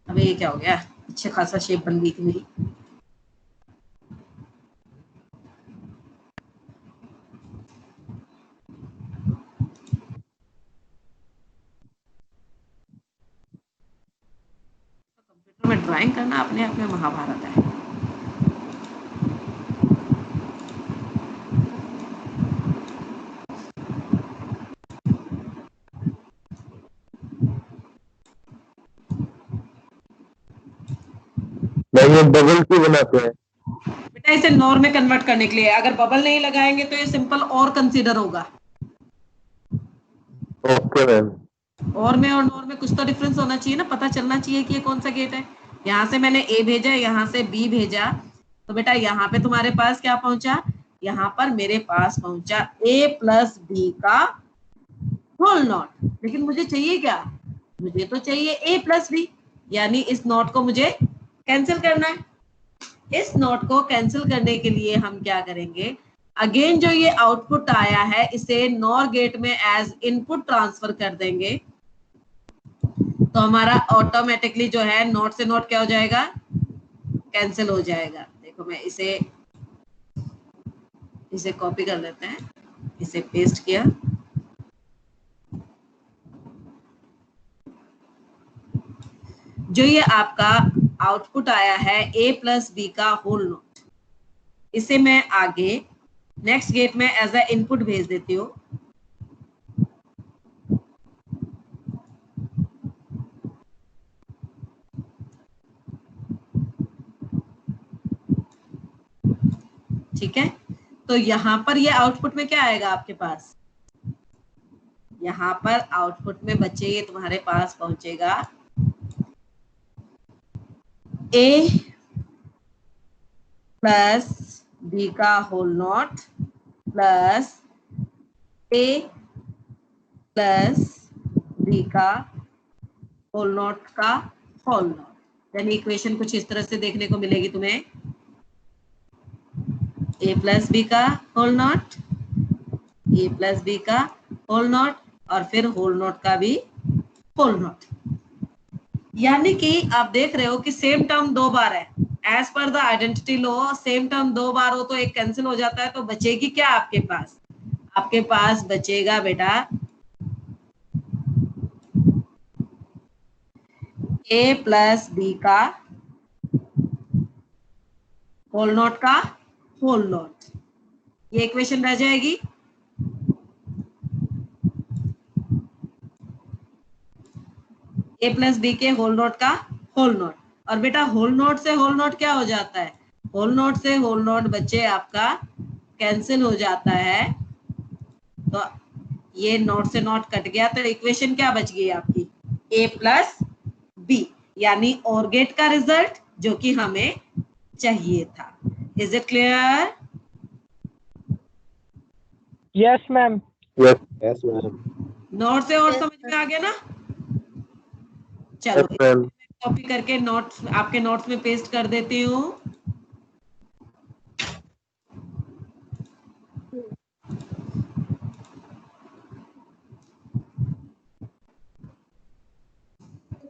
अब ये क्या हो गया? अच्छा खासा शेप बन गई थी मेरी। कंप्यूटर में ड्राइंग करना अपने आप में महाभारत है। बबल क्यों बनाते हैं? बेटा इसे नॉर में कन्वर्ट करने के लिए, अगर बबल नहीं लगाएंगे तो ये सिंपल और कंसीडर होगा। Okay ma'am. और में और नॉर में कुछ तो डिफरेंस होना चाहिए ना, पता चलना चाहिए कि ये कौन सा गेट है। यहाँ से मैंने ए भेजा, यहाँ से बी भेजा, तो बेटा यहाँ पे तुम्हारे पास क्या पहुंचा? यहाँ पर मेरे पास पहुंचा a प्लस बी का होल नॉट। लेकिन मुझे चाहिए क्या? मुझे तो चाहिए a प्लस बी, यानी इस नॉट को मुझे कैंसिल करना है। इस नोट को कैंसिल करने के लिए हम क्या करेंगे? अगेन जो ये आउटपुट आया है इसे नॉर गेट में एज इनपुट ट्रांसफर कर देंगे, तो हमारा ऑटोमेटिकली जो है नोट से नोट क्या हो जाएगा? कैंसिल हो जाएगा। देखो मैं इसे कॉपी कर लेते हैं, इसे पेस्ट किया। जो ये आपका आउटपुट आया है a प्लस बी का होल नोट, इसे मैं आगे नेक्स्ट गेट में एज अ इनपुट भेज देती हूँ। ठीक है, तो यहाँ पर ये आउटपुट में क्या आएगा आपके पास? यहाँ पर आउटपुट में बच्चे ये तुम्हारे पास पहुंचेगा a प्लस बी का whole not plus a plus B का होल नॉट का होल नॉट। यानी इक्वेशन कुछ इस तरह से देखने को मिलेगी तुम्हें, a प्लस बी का whole not, a plus B का होल नॉट, और फिर होल नॉट का भी होल नॉट। यानी कि आप देख रहे हो कि सेम टर्म दो बार है। एज पर the identity law same term दो बार हो तो एक कैंसिल हो जाता है, तो बचेगी क्या आपके पास? आपके पास बचेगा बेटा a प्लस बी का होल नॉट का होल नॉट। ये इक्वेशन रह जाएगी। ए प्लस बी के होल नोट का होल नोट। और बेटा होल नोट से होल नोट क्या हो जाता है? होल नोट से होल नोट बच्चे आपका कैंसिल हो जाता है, तो ये नोट से नोट कट गया, तो इक्वेशन क्या बच गई आपकी? ए प्लस बी, यानी और गेट का रिजल्ट जो कि हमें चाहिए था। Is it clear? Yes ma'am. Yes ma'am. Note से और समझ में आ गया ना? चलो यस मैम। कॉपी करके नोट्स आपके नोट्स में पेस्ट कर देती हूँ।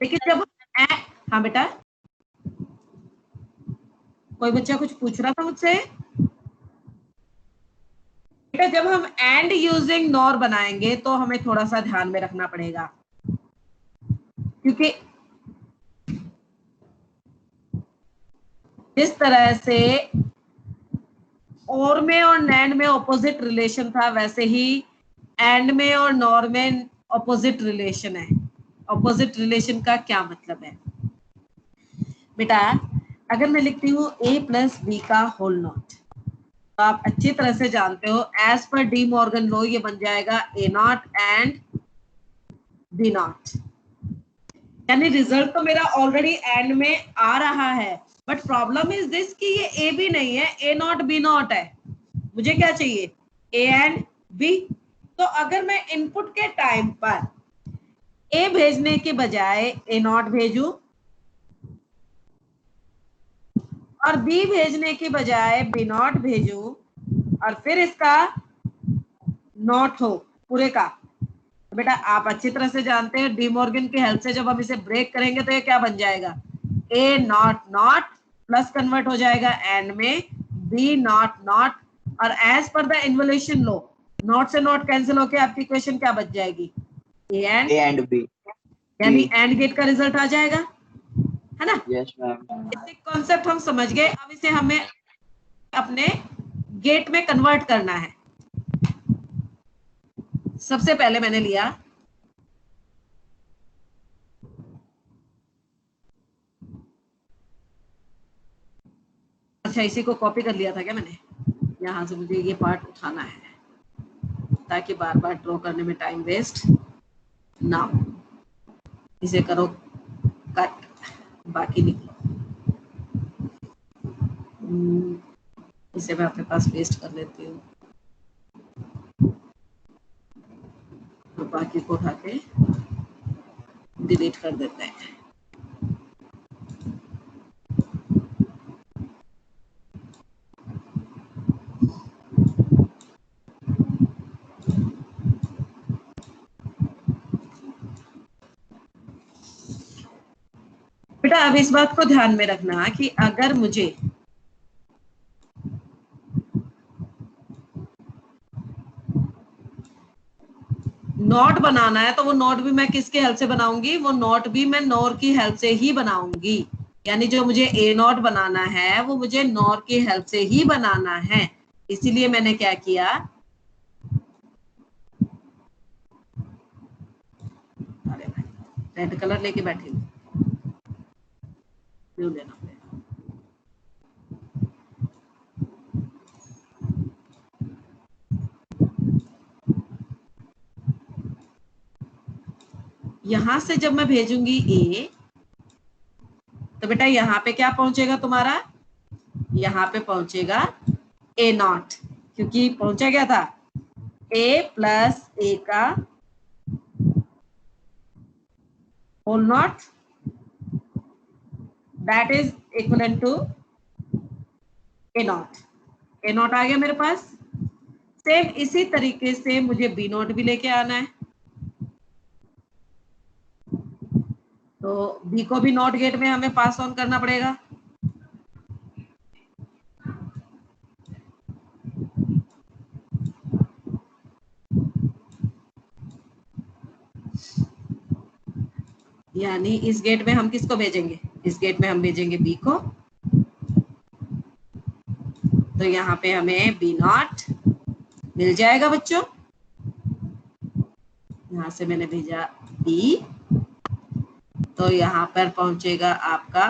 लेकिन जब हाँ बेटा, कोई बच्चा कुछ पूछ रहा था मुझसे? बेटा जब हम एंड यूजिंग नॉर बनाएंगे तो हमें थोड़ा सा ध्यान में रखना पड़ेगा, क्योंकि जिस तरह से और में और नैंड में ऑपोजिट रिलेशन था, वैसे ही एंड में और नॉर में ऑपोजिट रिलेशन है। ऑपोजिट रिलेशन का क्या मतलब है बेटा? अगर मैं लिखती हूँ ए प्लस बी का होल नॉट, तो आप अच्छी तरह से जानते हो as per De Morgan law ये बन जाएगा A not and B not. यानी रिजल्ट तो मेरा ऑलरेडी एंड में आ रहा है, बट प्रॉब्लम इज दिस कि ये ए भी नहीं है, ए नॉट बी नॉट है। मुझे क्या चाहिए? A and B. तो अगर मैं इनपुट के टाइम पर ए भेजने के बजाय ए नॉट भेजूं और बी भेजने के बजाय बी नॉट भेजूं और फिर इसका नॉट हो पूरे का, तो बेटा आप अच्छी तरह से जानते हैं डी मॉर्गन की हेल्प से जब हम इसे ब्रेक करेंगे तो ये क्या बन जाएगा? A not not plus convert हो जाएगा एंड में बी नॉट नॉट, और एज पर द इन्वोल्यूशन लॉ नॉट से नॉट कैंसिल होके आपकी इक्वेशन क्या बच जाएगी? ए एंड बी, यानी एंड गेट का रिजल्ट आ जाएगा, है ना? Yes ma'am. बेसिक कॉन्सेप्ट हम समझ गए। अब इसे हमें अपने गेट में कन्वर्ट करना है। सबसे पहले मैंने लिया अच्छा, इसी को कॉपी कर लिया था क्या मैंने? यहाँ से मुझे ये पार्ट उठाना है ताकि बार बार ड्रॉ करने में टाइम वेस्ट ना हो। इसे करो कट, बाकी निकलो। इसे मैं अपने पास पेस्ट कर लेती हूँ और बाकी को उठा के डिलीट कर देते हैं। बेटा अब इस बात को ध्यान में रखना कि अगर मुझे नोट बनाना है तो वो नोट भी मैं किसके हेल्प से बनाऊंगी? वो नोट भी मैं नॉर की हेल्प से ही बनाऊंगी। यानी जो मुझे ए नोट बनाना है वो मुझे नॉर की हेल्प से ही बनाना है। इसीलिए मैंने क्या किया, अरे भाई रेड कलर लेके बैठी हूँ, ब्लू लेना पड़ेगा। यहां से जब मैं भेजूंगी ए, तो बेटा यहाँ पे क्या पहुंचेगा तुम्हारा? यहाँ पे पहुंचेगा ए नॉट, क्योंकि पहुंचा क्या था? ए प्लस ए का whole not, that is equal to A not. A not आ गया मेरे पास। सेम इसी तरीके से मुझे बी नॉट भी लेके आना है, तो बी को भी नॉट गेट में हमें पास ऑन करना पड़ेगा। यानी इस गेट में हम किसको भेजेंगे? इस गेट में हम भेजेंगे बी को। तो यहाँ पे हमें बी नॉट मिल जाएगा बच्चों। यहां से मैंने भेजा बी तो यहाँ पर पहुंचेगा आपका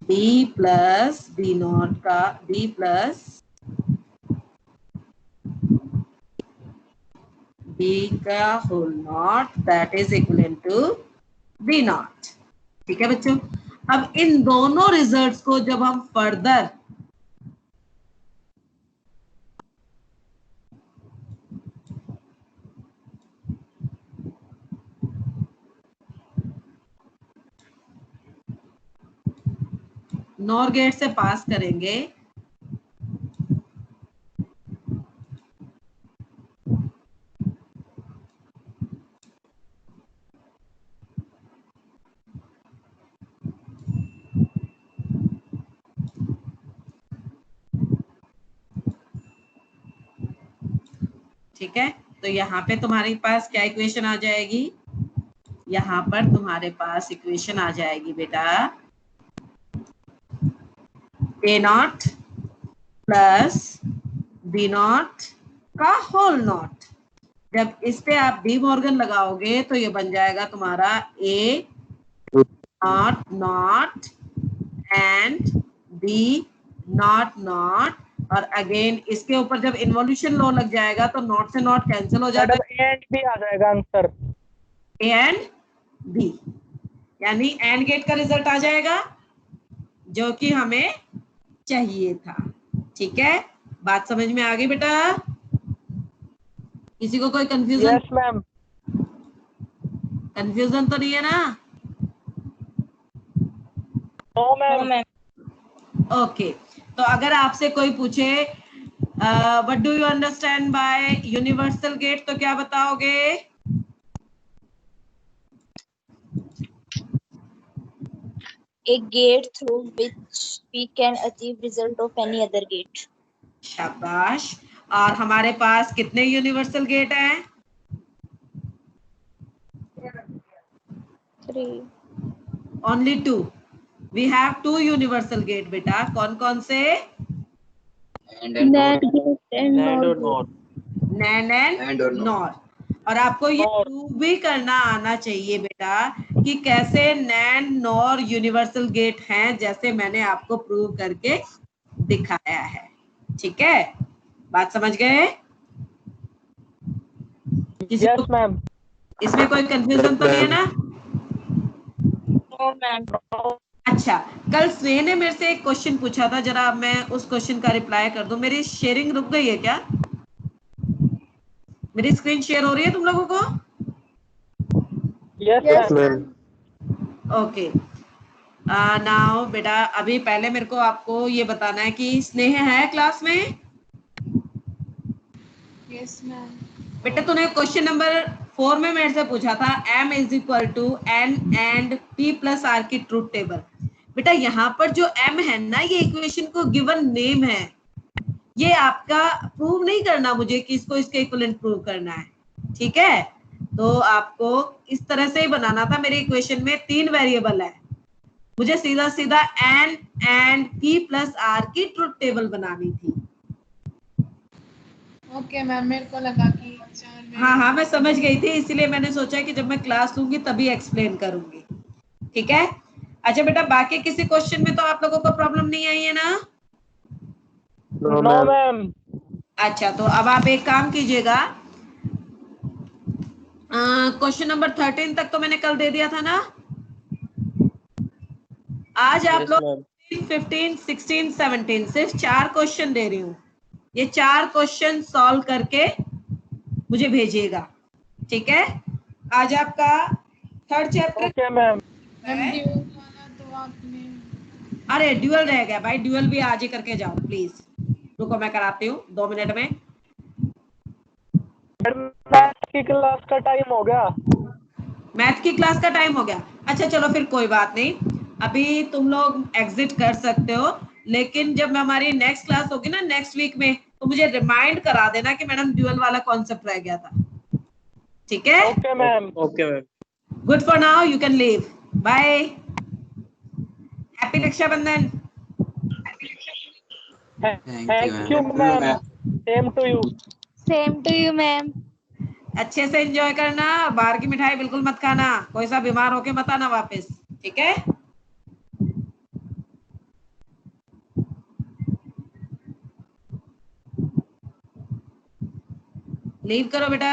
b प्लस b नॉट का b प्लस b का whole not that is equal to b not. ठीक है बच्चों, अब इन दोनों रिजल्ट्स को जब हम फर्दर नॉर गेट से पास करेंगे ठीक है, तो यहाँ पे तुम्हारे पास क्या इक्वेशन आ जाएगी, यहाँ पर तुम्हारे पास इक्वेशन आ जाएगी बेटा a not plus b not का होल नॉट। जब इस पे आप डी मॉर्गन लगाओगे तो ये बन जाएगा तुम्हारा a not not and b not not, और अगेन इसके ऊपर जब इन्वोल्यूशन लॉ लग जाएगा तो नॉट से नॉट कैंसिल हो जाता है, एंड भी आ जाएगा आंसर, ए एंड बी, यानी एंड गेट का रिजल्ट आ जाएगा जो कि हमें चाहिए था। ठीक है, बात समझ में आ गई बेटा? किसी को कोई कंफ्यूजन? Yes ma'am. कंफ्यूजन तो नहीं है ना? No ma'am. ओके, तो अगर आपसे कोई पूछे what do you understand by universal gate तो क्या बताओगे? A gate through which we can achieve result of any other gate. शाबाश। और हमारे पास कितने यूनिवर्सल गेट हैं? 3. Only 2। We have 2 universal gate बेटा। कौन कौन से? NAND gate and NOR gate. NAND and NOR. और आपको ये प्रूव भी करना आना चाहिए बेटा कि कैसे नैन नॉर यूनिवर्सल गेट हैं, जैसे मैंने आपको प्रूव करके दिखाया है। ठीक है, बात समझ गए? किसी यस मैम। इसमें कोई कंफ्यूजन तो नहीं है ना? No ma'am. अच्छा, कल स्नेह ने मेरे से एक क्वेश्चन पूछा था, जरा अब मैं उस क्वेश्चन का रिप्लाई कर दूं। मेरी शेयरिंग रुक गई है क्या? मेरी स्क्रीन शेयर हो रही है तुम लोगों को? Yes ma'am. ओके, नाउ बेटा अभी पहले मेरे को आपको ये बताना है कि स्नेह है क्लास में? Yes ma'am. बेटा तूने क्वेश्चन नंबर 4 में मेरे से पूछा था m is equal to n and p plus r की ट्रूथ टेबल। बेटा यहाँ पर जो m है ना, ये इक्वेशन को गिवन नेम है, ये आपका प्रूव नहीं करना मुझे कि इसको इसके इक्विवेलेंट प्रूव करना है। ठीक है, तो आपको इस तरह से ही बनाना था। मेरे इक्वेशन में 3 वेरिएबल है, मुझे सीधा सीधा n and p plus r की ट्रूथ टेबल बनानी थी। ओके मैम, मेरे को लगा कि हाँ, मैं समझ गई थी, इसीलिए मैंने सोचा कि जब मैं क्लास लूंगी तभी एक्सप्लेन करूंगी। ठीक है, अच्छा बेटा बाकी किसी क्वेश्चन में तो आप लोगों को प्रॉब्लम नहीं आई है ना? No ma'am. अच्छा, तो अब आप एक काम कीजिएगा, क्वेश्चन नंबर 13 तक तो मैंने कल दे दिया था ना। आज आप लोग 15, 16, 17 सिर्फ 4 क्वेश्चन दे रही हूँ। ये 4 क्वेश्चन सॉल्व करके मुझे भेजिएगा। ठीक है, आज आपका 3rd चैप्टर। Okay ma'am. तो आपने अरे ड्यूअल रह गया भाई, ड्यूअल भी आज ही करके जाओ प्लीज। रुको मैं कराती हूँ 2 मिनट में। मैथ की क्लास का टाइम हो गया। मैथ की क्लास का टाइम हो गया? अच्छा चलो फिर कोई बात नहीं, अभी तुम लोग एग्जिट कर सकते हो, लेकिन जब हमारी नेक्स्ट क्लास होगी ना नेक्स्ट वीक में, तो मुझे रिमाइंड करा देना कि मैडम ड्यूअल वाला कॉन्सेप्ट रह गया था। ठीक है? Okay ma'am. Okay ma'am. Good for now, you can leave. Bye, happy Rakshabandhan. Thank you ma'am. Same to you. Same to you, ma'am. अच्छे से एंजॉय करना, बाहर की मिठाई बिल्कुल मत खाना, कोई सा बीमार होके मत आना वापस, ठीक है। लीव करो बेटा।